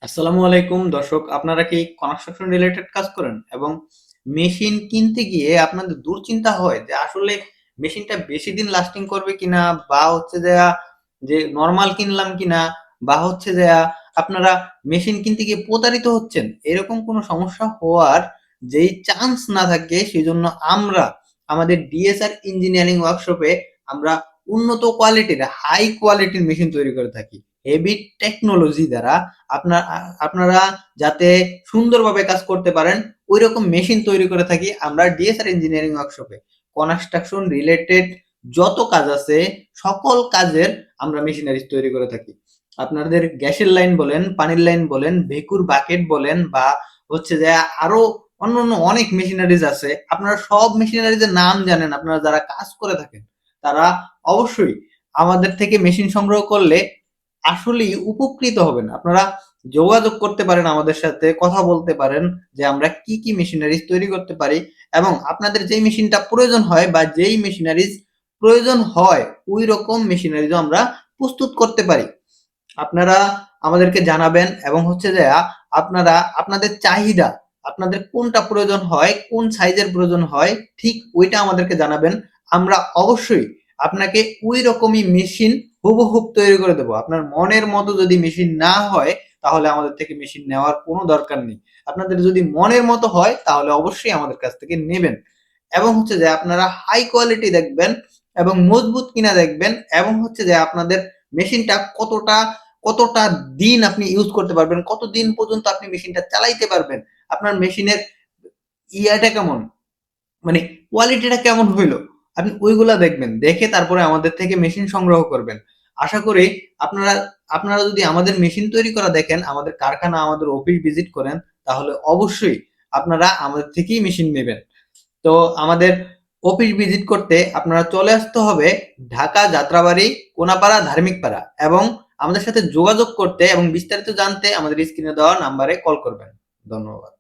আসসালামু আলাইকুম দর্শক, আপনারা কি কনস্ট্রাকশন রিলেটেড কাজ করেন এবং মেশিন কিনতে গিয়ে আপনাদের দুশ্চিন্তা হয় যে আসলে মেশিনটা বেশি দিন লাস্টিং করবে কিনা, বা হচ্ছে যে নরমাল কিনলাম কিনা, বা হচ্ছে যে আপনারা মেশিন কিনতে গিয়ে প্রতারিত হচ্ছেন, এরকম কোনো সমস্যা হওয়ার যেই চান্স না থাকে, সেই জন্য আমরা আমাদের ডিএসআর ইঞ্জিনিয়ারিং ওয়ার্কশপে আমরা উন্নত কোয়ালিটির হাই কোয়ালিটির মেশিন তৈরি করে থাকি হেভি টেকনোলজি দ্বারা। আপনারা যাতে সুন্দরভাবে কাজ করতে পারেন ওই রকম মেশিন তৈরি করে থাকি আমরা ডিএসআর ইঞ্জিনিয়ারিং ওয়ার্কশপে। কনস্ট্রাকশন রিলেটেড যত কাজ আছে সকল কাজের আমরা মেশিনারিজ তৈরি করে থাকি। আপনাদের গ্যাসের লাইন বলেন, পানির লাইন বলেন, ভেকুর বাকেট বলেন, বা হচ্ছে যে আরো অন্য অন্য অনেক মেশিনারিজ আছে, আপনারা সব মেশিনারিজের নাম জানেন। আপনারা যারা কাজ করে থাকেন তারা অবশ্যই আমাদের থেকে মেশিন সংগ্রহ করলে আসলেই উপকৃত হবেন। আপনারা যোগাযোগ করতে পারেন, আমাদের সাথে কথা বলতে পারেন যে আমরা কি কি মেশিনারিজ তৈরি করতে পারি, এবং আপনাদের যেই মেশিনটা প্রয়োজন হয় বা যেই মেশিনারিজ প্রয়োজন হয় ওই রকম মেশিনারিজও আমরা প্রস্তুত করতে পারি। আপনারা আমাদেরকে জানাবেন, এবং হচ্ছে যে আপনারা আপনাদের চাহিদা, আপনাদের কোনটা প্রয়োজন হয়, কোন সাইজের প্রয়োজন হয়, ঠিক ওইটা আমাদেরকে জানাবেন। আমরা অবশ্যই আপনাকে ওই রকমই মেশিন হুবহুব তৈরি করে দেবো। আপনার মনের মতো যদি মেশিন না হয় তাহলে আমাদের থেকে মেশিন নেওয়ার কোনো দরকার নেই। আপনাদের যদি মনের মতো হয় তাহলে অবশ্যই আমাদের কাছ থেকে নেবেন, এবং হচ্ছে যে আপনারা হাই কোয়ালিটি দেখবেন এবং মজবুত কিনা দেখবেন, এবং হচ্ছে যে আপনাদের মেশিনটা কতটা কতটা দিন আপনি ইউজ করতে পারবেন, কতদিন পর্যন্ত আপনি মেশিনটা চালাইতে পারবেন, আপনার মেশিনের ইয়াটা কেমন, মানে কোয়ালিটিটা কেমন হইলো, আপনি ওইগুলা দেখবেন। দেখে তারপরে আমাদের থেকে মেশিন সংগ্রহ করবেন। আশা করি আপনারা আপনারা যদি আমাদের মেশিন তৈরি করা দেখেন, আমাদের কারখানা, আমাদের অফিস ভিজিট করেন, তাহলে অবশ্যই আপনারা আমাদের থেকেই মেশিন নেবেন। তো আমাদের অফিস ভিজিট করতে আপনারা চলে আসতে হবে ঢাকা যাত্রাবাড়ি, কোনাপাড়া, ধার্মিক পাড়া, এবং আমাদের সাথে যোগাযোগ করতে এবং বিস্তারিত জানতে আমাদের স্ক্রিনে দেওয়া নাম্বারে কল করবেন। ধন্যবাদ।